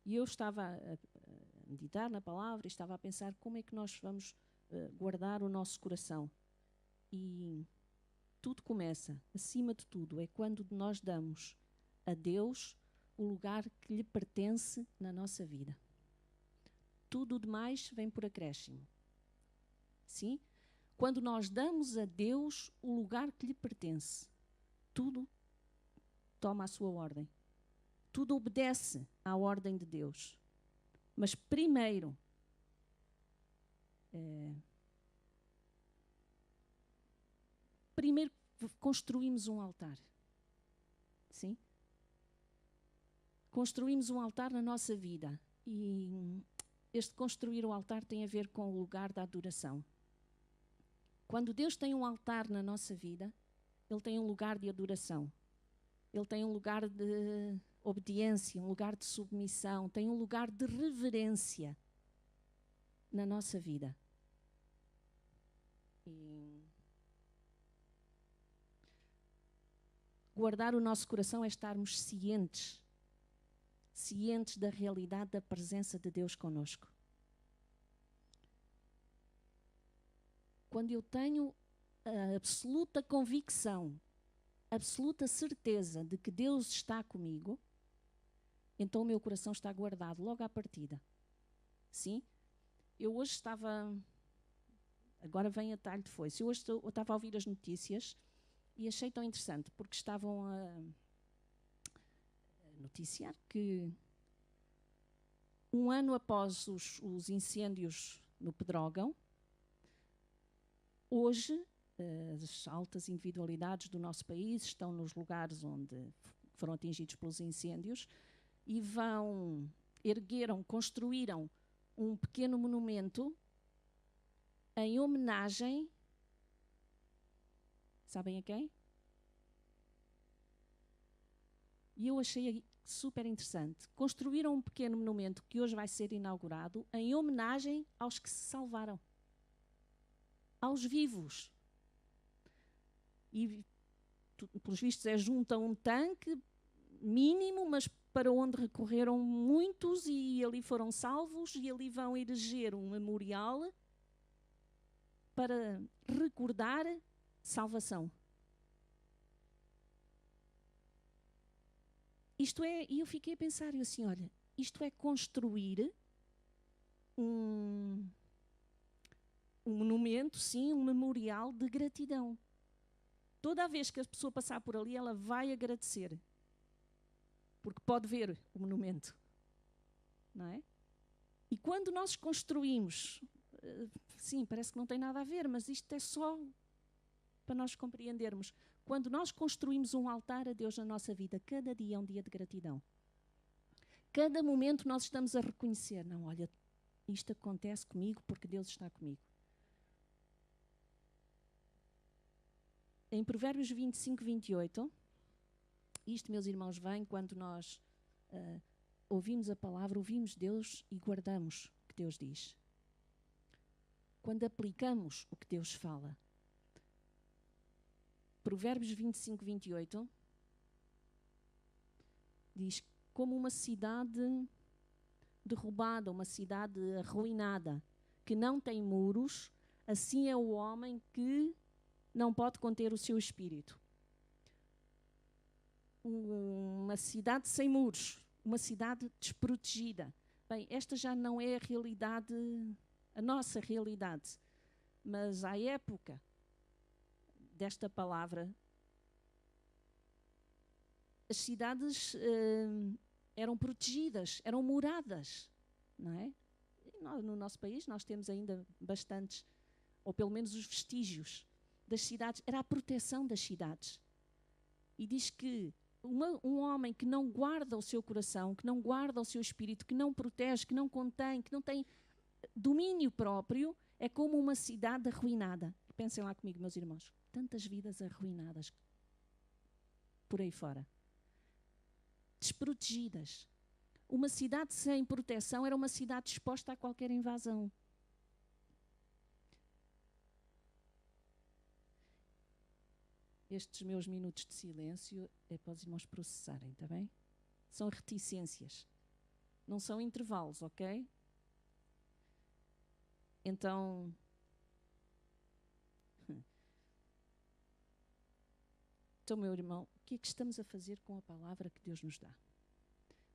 E eu estava a meditar na palavra e estava a pensar como é que nós vamos guardar o nosso coração. E tudo começa, acima de tudo, é quando nós damos a Deus o lugar que lhe pertence na nossa vida. Tudo o demais vem por acréscimo. Sim? Quando nós damos a Deus o lugar que lhe pertence, tudo toma a sua ordem. Tudo obedece à ordem de Deus. Mas primeiro, primeiro construímos um altar. Sim? Construímos um altar na nossa vida. E este construir o altar tem a ver com o lugar da adoração. Quando Deus tem um altar na nossa vida, Ele tem um lugar de adoração. Ele tem um lugar de obediência, um lugar de submissão, tem um lugar de reverência na nossa vida. E guardar o nosso coração é estarmos cientes da realidade da presença de Deus connosco. Quando eu tenho a absoluta convicção, a absoluta certeza de que Deus está comigo, então o meu coração está guardado logo à partida. Sim? Eu hoje estava... Agora vem a talho de foice. Eu hoje eu estava a ouvir as notícias e achei tão interessante, porque estavam a noticiar que um ano após os incêndios no Pedrógão, hoje as altas individualidades do nosso país estão nos lugares onde foram atingidos pelos incêndios e construíram um pequeno monumento em homenagem, sabem a quem? E eu achei super interessante. Construíram um pequeno monumento que hoje vai ser inaugurado em homenagem aos que se salvaram. Aos vivos. E, pelos vistos, juntam um tanque mínimo, mas para onde recorreram muitos e ali foram salvos e ali vão erigir um memorial para recordar salvação. Isto é, e eu fiquei a pensar, assim, olha, isto é construir um monumento, sim, um memorial de gratidão. Toda a vez que a pessoa passar por ali, ela vai agradecer. Porque pode ver o monumento. Não é? E quando nós construímos, sim, parece que não tem nada a ver, mas isto é só para nós compreendermos. Quando nós construímos um altar a Deus na nossa vida, cada dia é um dia de gratidão. Cada momento nós estamos a reconhecer, não, olha, isto acontece comigo porque Deus está comigo. Em Provérbios 25, 28, isto, meus irmãos, vem quando nós ouvimos a palavra, ouvimos Deus e guardamos o que Deus diz. Quando aplicamos o que Deus fala. Provérbios 25, 28 diz: como uma cidade derrubada, uma cidade arruinada, que não tem muros, assim é o homem que não pode conter o seu espírito. Uma cidade sem muros, uma cidade desprotegida. Bem, esta já não é a realidade, a nossa realidade, mas à época desta palavra, as cidades eram protegidas, eram moradas, não é? No nosso país nós temos ainda bastantes, ou pelo menos os vestígios das cidades, era a proteção das cidades. E diz que um homem que não guarda o seu coração, que não guarda o seu espírito, que não protege, que não contém, que não tem domínio próprio, é como uma cidade arruinada. Pensem lá comigo, meus irmãos, tantas vidas arruinadas por aí fora. Desprotegidas. Uma cidade sem proteção era uma cidade exposta a qualquer invasão. Estes meus minutos de silêncio é para os irmãos processarem, está bem? São reticências. Não são intervalos, ok? Então, meu irmão, o que é que estamos a fazer com a palavra que Deus nos dá?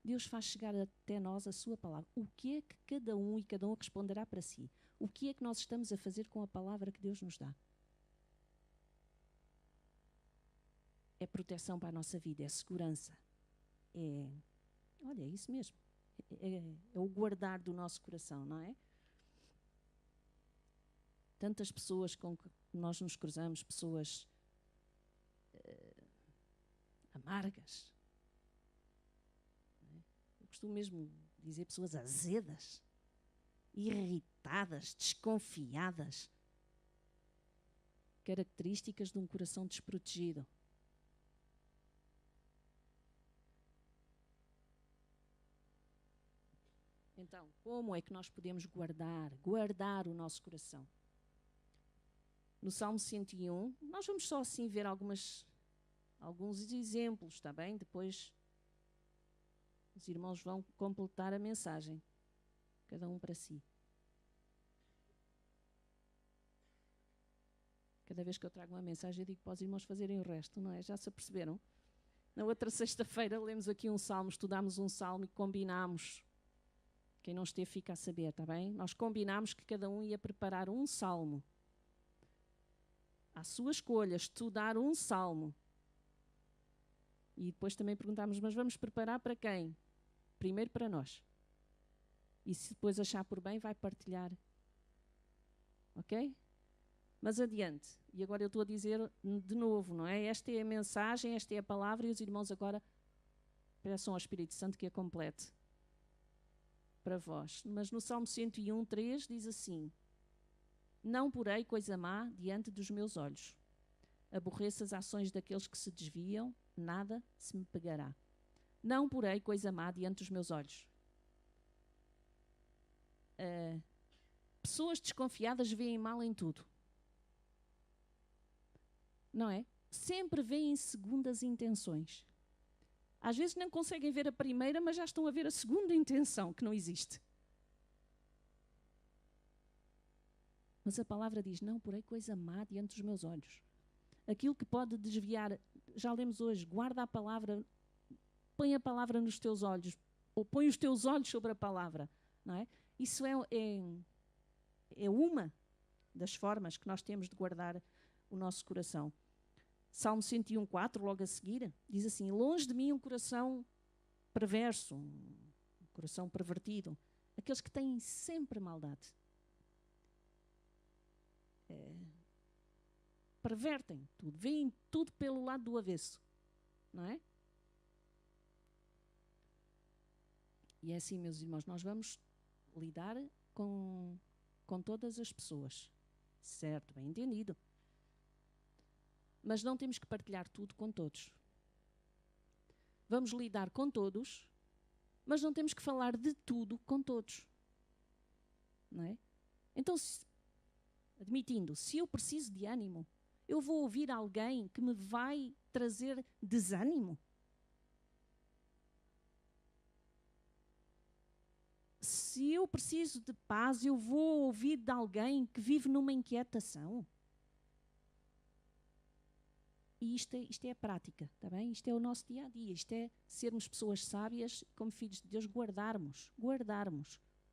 Deus faz chegar até nós a sua palavra. O que é que cada um responderá para si? O que é que nós estamos a fazer com a palavra que Deus nos dá? É proteção para a nossa vida, é segurança. Olha, é isso mesmo. É o guardar do nosso coração, não é? Tantas pessoas com que nós nos cruzamos, pessoas amargas. Eu costumo mesmo dizer pessoas azedas, irritadas, desconfiadas. Características de um coração desprotegido. Então, como é que nós podemos guardar o nosso coração? No Salmo 101, nós vamos só assim ver alguns exemplos, está bem? Depois os irmãos vão completar a mensagem, cada um para si. Cada vez que eu trago uma mensagem, eu digo para os irmãos fazerem o resto, não é? Já se aperceberam? Na outra sexta-feira lemos aqui um salmo, estudámos um salmo e combinámos. Quem não esteve fica a saber, está bem? Nós combinámos que cada um ia preparar um salmo. À sua escolha, estudar um salmo. E depois também perguntámos, mas vamos preparar para quem? Primeiro para nós. E se depois achar por bem, vai partilhar. Ok? Mas adiante. E agora eu estou a dizer de novo, não é? Esta é a mensagem, esta é a palavra, e os irmãos agora peçam ao Espírito Santo que a complete para vós. Mas no Salmo 101, 3 diz assim: não porei coisa má diante dos meus olhos. Aborreço as ações daqueles que se desviam, nada se me pegará. Não porei coisa má diante dos meus olhos. Pessoas desconfiadas veem mal em tudo. Não é? Sempre veem segundas intenções. Às vezes não conseguem ver a primeira, mas já estão a ver a segunda intenção, que não existe. Mas a palavra diz, não porei coisa má diante dos meus olhos. Aquilo que pode desviar, já lemos hoje, guarda a palavra, põe a palavra nos teus olhos, ou põe os teus olhos sobre a palavra, não é? Isso é uma das formas que nós temos de guardar o nosso coração. Salmo 101, 4, logo a seguir, diz assim: longe de mim um coração perverso, um coração pervertido, aqueles que têm sempre maldade. Pervertem tudo, veem tudo pelo lado do avesso, não é? E é assim, meus irmãos, nós vamos lidar com todas as pessoas, certo, bem entendido. Mas não temos que partilhar tudo com todos. Vamos lidar com todos, mas não temos que falar de tudo com todos, não é? Então, admitindo, se eu preciso de ânimo, eu vou ouvir alguém que me vai trazer desânimo? Se eu preciso de paz, eu vou ouvir de alguém que vive numa inquietação? E isto é a prática, está bem? Isto é o nosso dia-a-dia, isto é sermos pessoas sábias, como filhos de Deus, guardarmos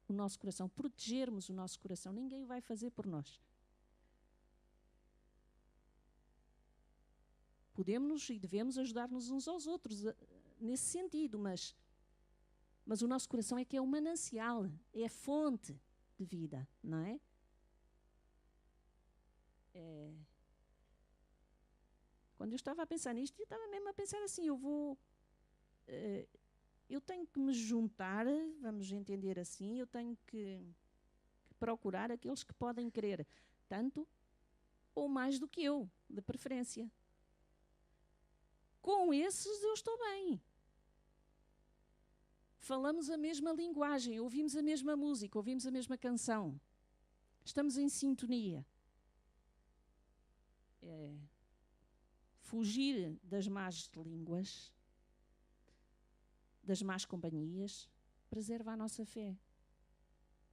o nosso coração, protegermos o nosso coração. Ninguém o vai fazer por nós. Podemos e devemos ajudar-nos uns aos outros nesse sentido, mas o nosso coração é que é o manancial, é a fonte de vida, não é? Quando eu estava a pensar nisto, eu estava mesmo a pensar assim, eu tenho que me juntar, vamos entender assim, eu tenho que procurar aqueles que podem crer tanto ou mais do que eu, de preferência. Com esses eu estou bem. Falamos a mesma linguagem, ouvimos a mesma música, ouvimos a mesma canção. Estamos em sintonia. Fugir das más línguas, das más companhias, preserva a nossa fé.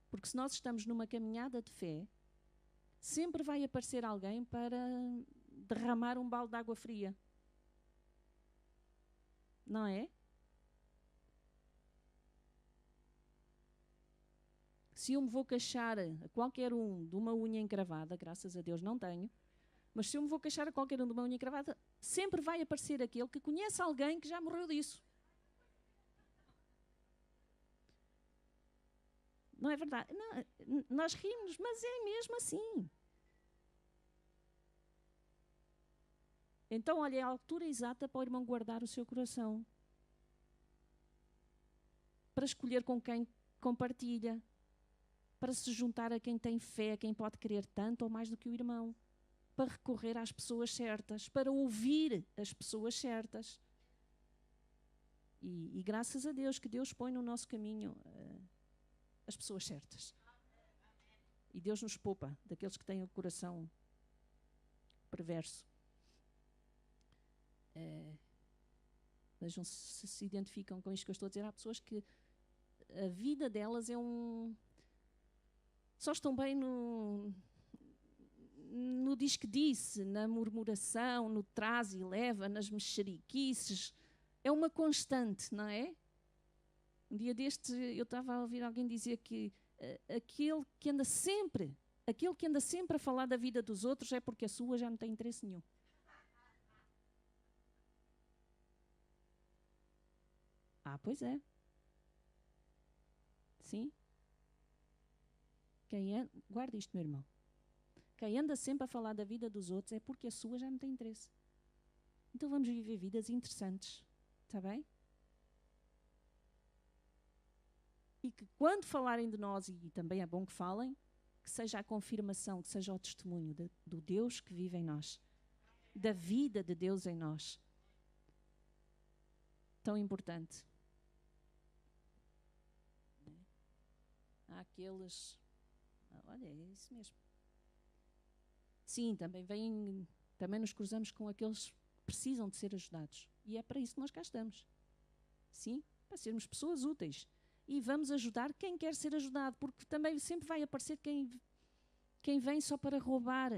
Porque se nós estamos numa caminhada de fé, sempre vai aparecer alguém para derramar um balde de água fria. Não é? Se eu me vou queixar a qualquer um de uma unha encravada, graças a Deus não tenho, mas se eu me vou queixar a qualquer um de uma unha encravada, sempre vai aparecer aquele que conhece alguém que já morreu disso. Não é verdade? Não, nós rimos, mas é mesmo assim. Então, olha, é a altura exata para o irmão guardar o seu coração. Para escolher com quem compartilha. Para se juntar a quem tem fé, a quem pode querer tanto ou mais do que o irmão. Para recorrer às pessoas certas. Para ouvir as pessoas certas. E graças a Deus que Deus põe no nosso caminho as pessoas certas. E Deus nos poupa daqueles que têm o coração perverso. Vejam se identificam com isto que eu estou a dizer. Há pessoas que a vida delas é só estão bem no diz que disse, na murmuração, no traz e leva, nas mexeriquices. É uma constante, não é? Um dia deste eu estava a ouvir alguém dizer que aquele que anda sempre a falar da vida dos outros é porque a sua já não tem interesse nenhum. Pois é. Sim. Guarda isto, meu irmão. Quem anda sempre a falar da vida dos outros é porque a sua já não tem interesse. Então vamos viver vidas interessantes. Está bem? E que quando falarem de nós, e também é bom que falem, que seja a confirmação, que seja o testemunho do Deus que vive em nós. Da vida de Deus em nós. Tão importante. Há aqueles... Olha, é isso mesmo. Sim, também nos cruzamos com aqueles que precisam de ser ajudados. E é para isso que nós cá estamos. Sim, para sermos pessoas úteis. E vamos ajudar quem quer ser ajudado, porque também sempre vai aparecer quem vem só para roubar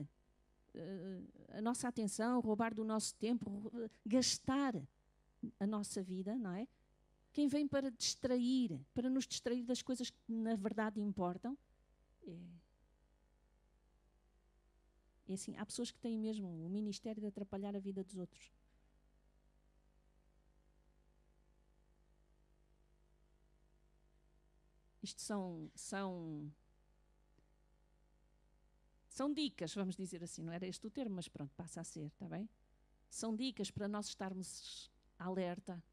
a nossa atenção, roubar do nosso tempo, gastar a nossa vida, não é? Quem vem para distrair, para nos distrair das coisas que na verdade importam. É assim, há pessoas que têm mesmo o ministério de atrapalhar a vida dos outros. Isto são dicas, vamos dizer assim, não era este o termo, mas pronto, passa a ser, está bem? São dicas para nós estarmos alerta.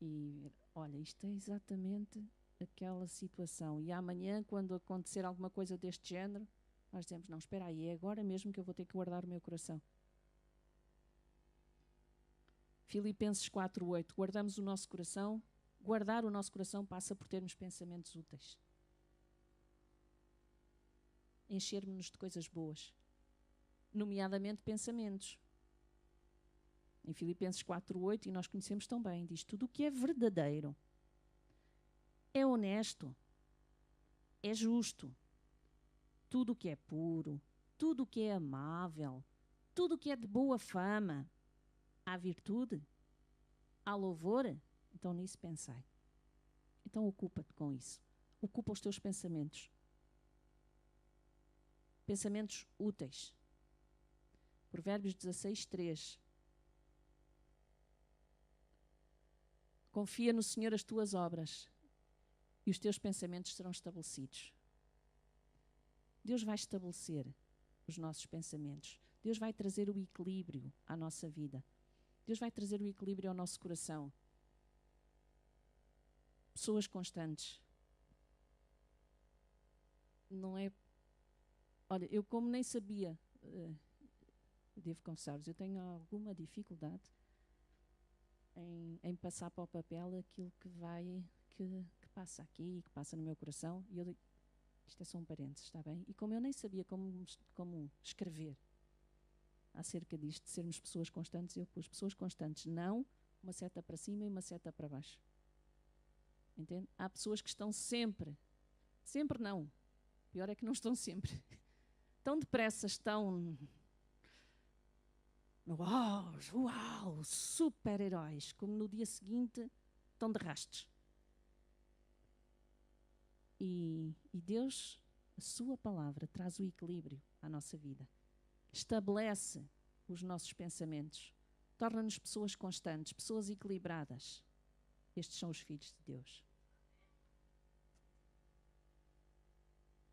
E, olha, isto é exatamente aquela situação. E amanhã, quando acontecer alguma coisa deste género, nós dizemos, não, espera aí, é agora mesmo que eu vou ter que guardar o meu coração. Filipenses 4:8, guardamos o nosso coração. Guardar o nosso coração passa por termos pensamentos úteis. Enchermos-nos de coisas boas. Nomeadamente pensamentos. Em Filipenses 4:8, e nós conhecemos tão bem, diz tudo o que é verdadeiro, é honesto, é justo, tudo o que é puro, tudo o que é amável, tudo o que é de boa fama, há virtude, há louvor, então nisso pensai. Então ocupa-te com isso. Ocupa os teus pensamentos. Pensamentos úteis. Provérbios 16:3. Confia no Senhor as tuas obras e os teus pensamentos serão estabelecidos. Deus vai estabelecer os nossos pensamentos. Deus vai trazer o equilíbrio à nossa vida. Deus vai trazer o equilíbrio ao nosso coração. Pessoas constantes. Não é... Olha, eu como nem sabia, devo confessar-vos, eu tenho alguma dificuldade em passar para o papel aquilo que passa aqui, que passa no meu coração. E eu digo, isto é só um parênteses, está bem? E como eu nem sabia como escrever acerca disto, de sermos pessoas constantes, eu pus pessoas constantes, não uma seta para cima e uma seta para baixo. Entende? Há pessoas que estão sempre não, pior é que não estão sempre, tão depressa estão no uau, super-heróis, como no dia seguinte estão de rastos. E Deus, a sua palavra, traz o equilíbrio à nossa vida. Estabelece os nossos pensamentos. Torna-nos pessoas constantes, pessoas equilibradas. Estes são os filhos de Deus.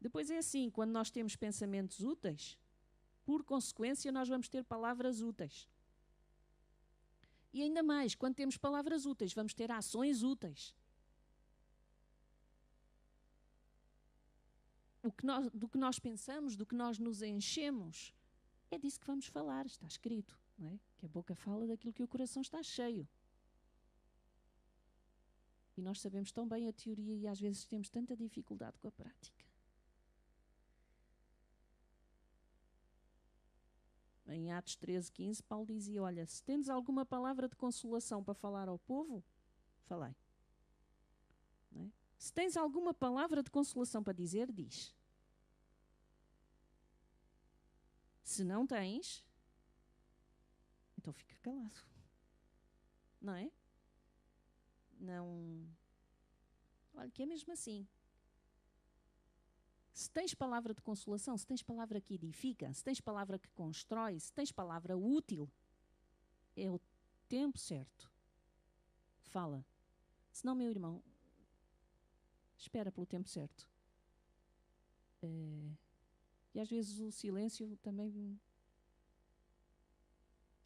Depois é assim, quando nós temos pensamentos úteis, por consequência nós vamos ter palavras úteis. E ainda mais, quando temos palavras úteis, vamos ter ações úteis. Do que nós pensamos, do que nós nos enchemos, é disso que vamos falar, está escrito, não é? Que a boca fala daquilo que o coração está cheio. E nós sabemos tão bem a teoria e às vezes temos tanta dificuldade com a prática. Em Atos 13:15, Paulo dizia, olha, se tendes alguma palavra de consolação para falar ao povo, falai. Não é? Se tens alguma palavra de consolação para dizer, diz. Se não tens, então fica calado. Não é? Não. Olha, que é mesmo assim. Se tens palavra de consolação, se tens palavra que edifica, se tens palavra que constrói, se tens palavra útil, é o tempo certo. Fala. Senão, meu irmão, espera pelo tempo certo. E às vezes o silêncio também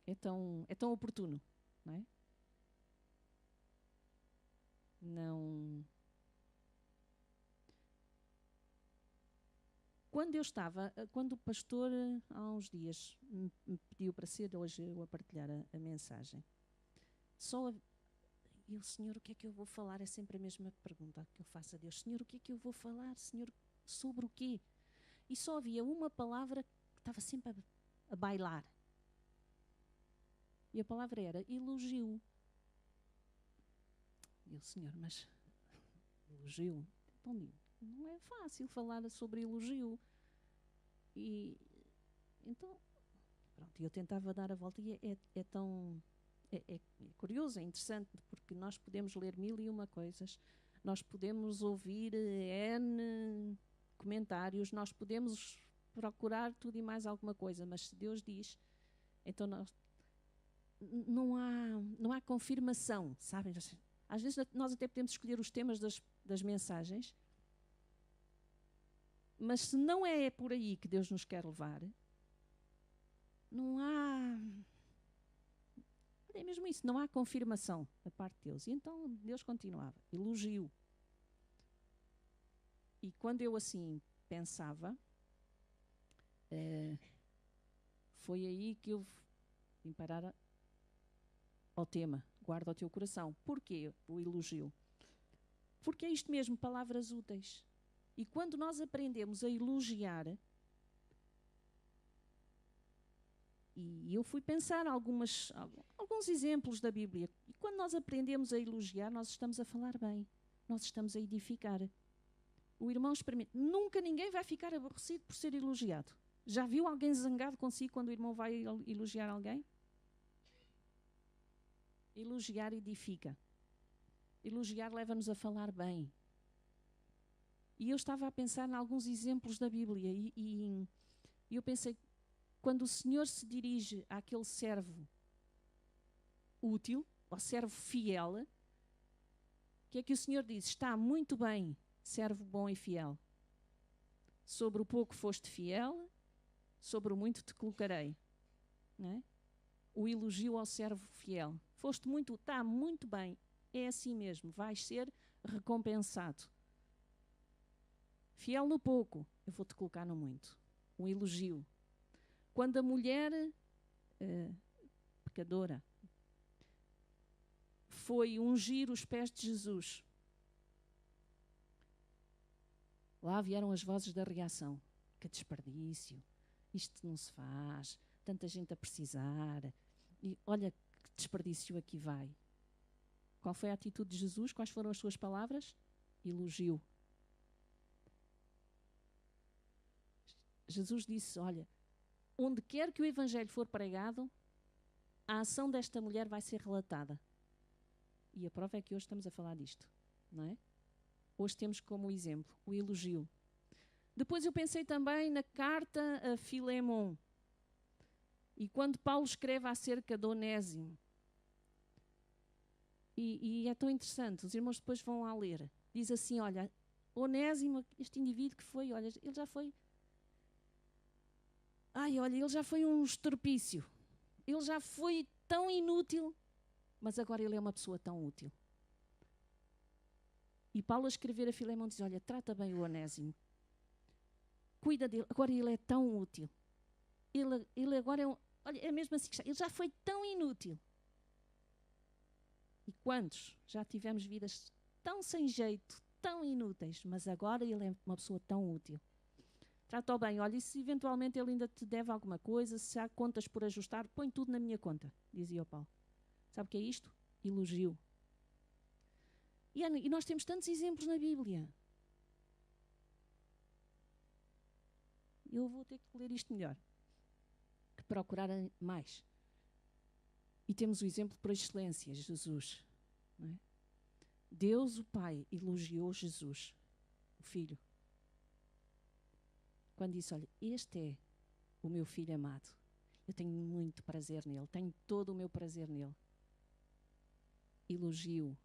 é tão oportuno, não é? Não. Quando o pastor, há uns dias, me pediu para ser hoje eu a partilhar a mensagem, e o Senhor, o que é que eu vou falar? É sempre a mesma pergunta que eu faço a Deus. Senhor, o que é que eu vou falar? Senhor, sobre o quê? E só havia uma palavra que estava sempre a bailar. E a palavra era elogio. E o Senhor, mas elogio? Então, não é fácil falar sobre elogio. E então, pronto, eu tentava dar a volta e é tão... É curioso, é interessante, porque nós podemos ler 1001 coisas, nós podemos ouvir N comentários, nós podemos procurar tudo e mais alguma coisa, mas se Deus diz, então não há confirmação, sabem? Às vezes nós até podemos escolher os temas das mensagens, mas se não é por aí que Deus nos quer levar, não há... É mesmo isso, não há confirmação da parte de Deus. E então Deus continuava, elogio. E quando eu assim pensava, foi aí que eu vim parar ao tema, guarda o teu coração. Porquê o elogio? Porque é isto mesmo, palavras úteis. E quando nós aprendemos a elogiar, e eu fui pensar alguns exemplos da Bíblia, e quando nós aprendemos a elogiar, nós estamos a falar bem, nós estamos a edificar. O irmão experimenta. Nunca ninguém vai ficar aborrecido por ser elogiado. Já viu alguém zangado consigo quando o irmão vai elogiar alguém? Elogiar edifica. Elogiar leva-nos a falar bem. E eu estava a pensar em alguns exemplos da Bíblia e eu pensei, quando o Senhor se dirige àquele servo útil, ao servo fiel, o que é que o Senhor diz? Está muito bem, servo bom e fiel. Sobre o pouco foste fiel, sobre o muito te colocarei. Não é? O elogio ao servo fiel. Está muito bem, é assim mesmo, vais ser recompensado. Fiel no pouco, eu vou-te colocar no muito. Um elogio. Quando a mulher pecadora foi ungir os pés de Jesus, lá vieram as vozes da reação. Que desperdício, isto não se faz, tanta gente a precisar, e olha que desperdício aqui vai. Qual foi a atitude de Jesus? Quais foram as suas palavras? Elogio. Jesus disse, olha, onde quer que o Evangelho for pregado, a ação desta mulher vai ser relatada. E a prova é que hoje estamos a falar disto, não é? Hoje temos como exemplo o elogio. Depois eu pensei também na carta a Filemon. E quando Paulo escreve acerca de Onésimo, e é tão interessante, os irmãos depois vão lá ler, diz assim, olha, Onésimo, este indivíduo que foi, olha, ele já foi, ele já foi um estropício, ele já foi tão inútil, mas agora ele é uma pessoa tão útil. E Paulo a escrever a Filemon diz, olha, trata bem o Onésimo, cuida dele, agora ele é tão útil, ele agora é mesmo assim, ele já foi tão inútil. E quantos já tivemos vidas tão sem jeito, tão inúteis, mas agora ele é uma pessoa tão útil. Trata-o bem, olha, e se eventualmente ele ainda te deve alguma coisa, se há contas por ajustar, põe tudo na minha conta, dizia o Paulo. Sabe o que é isto? Elogio. E nós temos tantos exemplos na Bíblia. Eu vou ter que ler isto melhor, que procurar mais. E temos o exemplo por excelência, Jesus. Não é? Deus, o Pai, elogiou Jesus, o Filho. Quando disse, olha, este é o meu Filho amado. Eu tenho muito prazer nele, tenho todo o meu prazer nele. Elogio.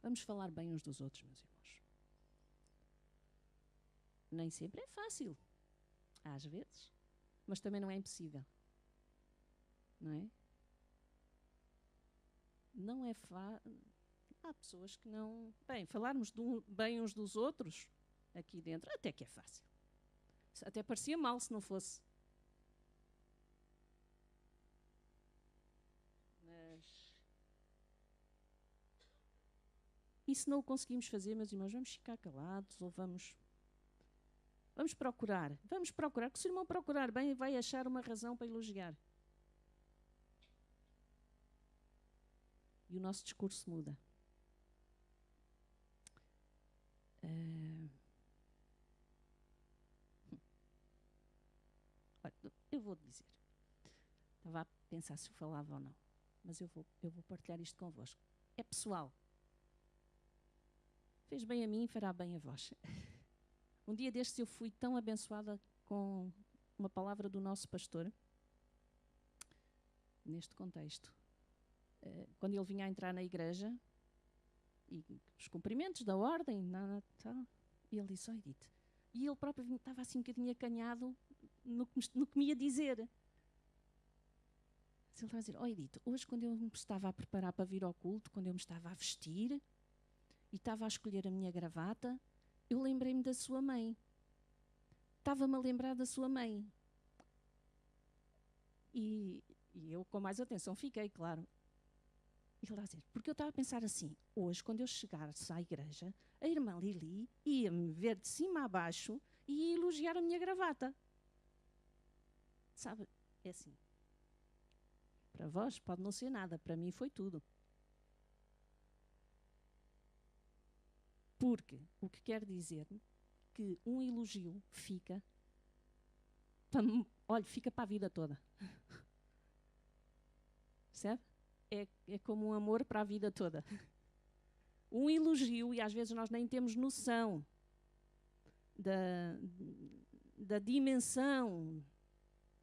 Vamos falar bem uns dos outros, meus irmãos. Nem sempre é fácil, às vezes, mas também não é impossível, não é? Não é fácil. Há pessoas que não... Bem, falarmos bem uns dos outros, aqui dentro, até que é fácil. Até parecia mal se não fosse. Mas... E se não o conseguimos fazer, meus irmãos, vamos ficar calados ou vamos procurar, que se o irmão procurar bem, vai achar uma razão para elogiar. E o nosso discurso muda. Eu vou dizer. Estava a pensar se eu falava ou não, mas eu vou partilhar isto convosco. É pessoal. Fez bem a mim, fará bem a vós. Um dia destes eu fui tão abençoada com uma palavra do nosso pastor, neste contexto. Quando ele vinha a entrar na igreja, e os cumprimentos da ordem, e ele disse, Edith. E ele próprio estava assim um bocadinho acanhado no que me ia dizer. Ele estava a dizer, Edith, hoje quando eu me estava a preparar para vir ao culto, quando eu me estava a vestir e estava a escolher a minha gravata, eu lembrei-me da sua mãe. Estava-me a lembrar da sua mãe. E eu, com mais atenção, fiquei, claro. E ele está a dizer, porque eu estava a pensar assim, hoje, quando eu chegasse à igreja, a irmã Lili ia-me ver de cima a baixo e ia elogiar a minha gravata. Sabe, é assim. Para vós pode não ser nada, para mim foi tudo. Porque o que quer dizer que um elogio fica para a vida toda. Percebe? É como um amor para a vida toda. Um elogio, e às vezes nós nem temos noção da dimensão,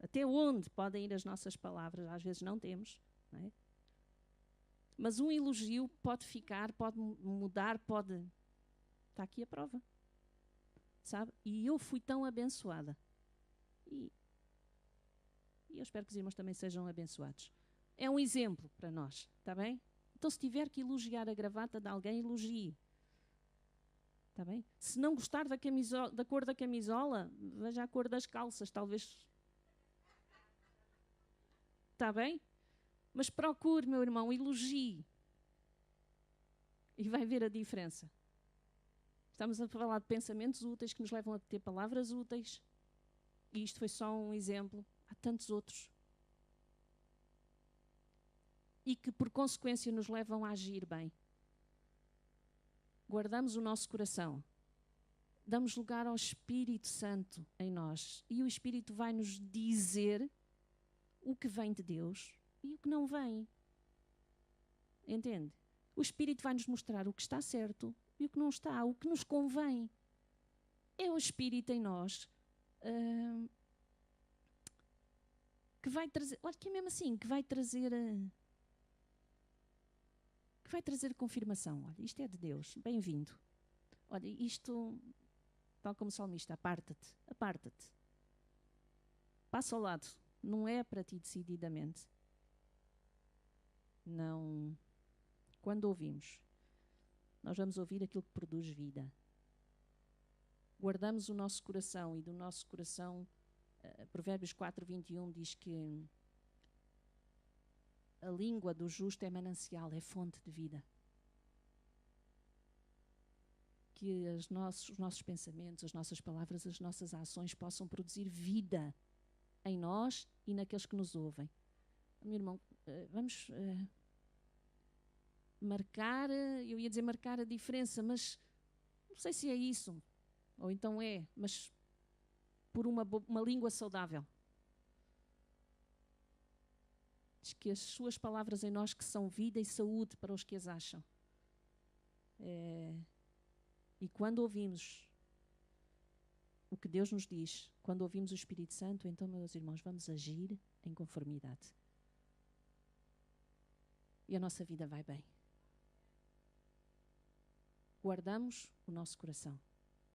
até onde podem ir as nossas palavras, às vezes não temos, não é? Mas um elogio pode ficar, pode mudar, pode... Está aqui a prova, sabe? E eu fui tão abençoada. E eu espero que os irmãos também sejam abençoados. É um exemplo para nós, está bem? Então, se tiver que elogiar a gravata de alguém, elogie. Está bem? Se não gostar da cor da camisola, veja a cor das calças, talvez. Está bem? Mas procure, meu irmão, elogie. E vai ver a diferença. Estamos a falar de pensamentos úteis que nos levam a ter palavras úteis. E isto foi só um exemplo. Há tantos outros. E que, por consequência, nos levam a agir bem. Guardamos o nosso coração. Damos lugar ao Espírito Santo em nós. E o Espírito vai nos dizer o que vem de Deus e o que não vem. Entende? O Espírito vai nos mostrar o que está certo e o que não está, o que nos convém. É o Espírito em nós que vai trazer, olha que é mesmo assim, que vai trazer confirmação. Olha, isto é de Deus, bem-vindo. Olha, isto, tal como o salmista, aparta-te, aparta-te. Passa ao lado, não é para ti decididamente. Não. Quando ouvimos, nós vamos ouvir aquilo que produz vida. Guardamos o nosso coração e do nosso coração, Provérbios 4:21 diz que a língua do justo é manancial, é fonte de vida. Que os nossos pensamentos, as nossas palavras, as nossas ações possam produzir vida em nós e naqueles que nos ouvem. Meu irmão, vamos marcar, eu ia dizer marcar a diferença, mas não sei se é isso, ou então é, mas por uma língua saudável. Diz que as suas palavras em nós que são vida e saúde para os que as acham. E quando ouvimos o que Deus nos diz, quando ouvimos o Espírito Santo, então, meus irmãos, vamos agir em conformidade. E a nossa vida vai bem. Guardamos o nosso coração.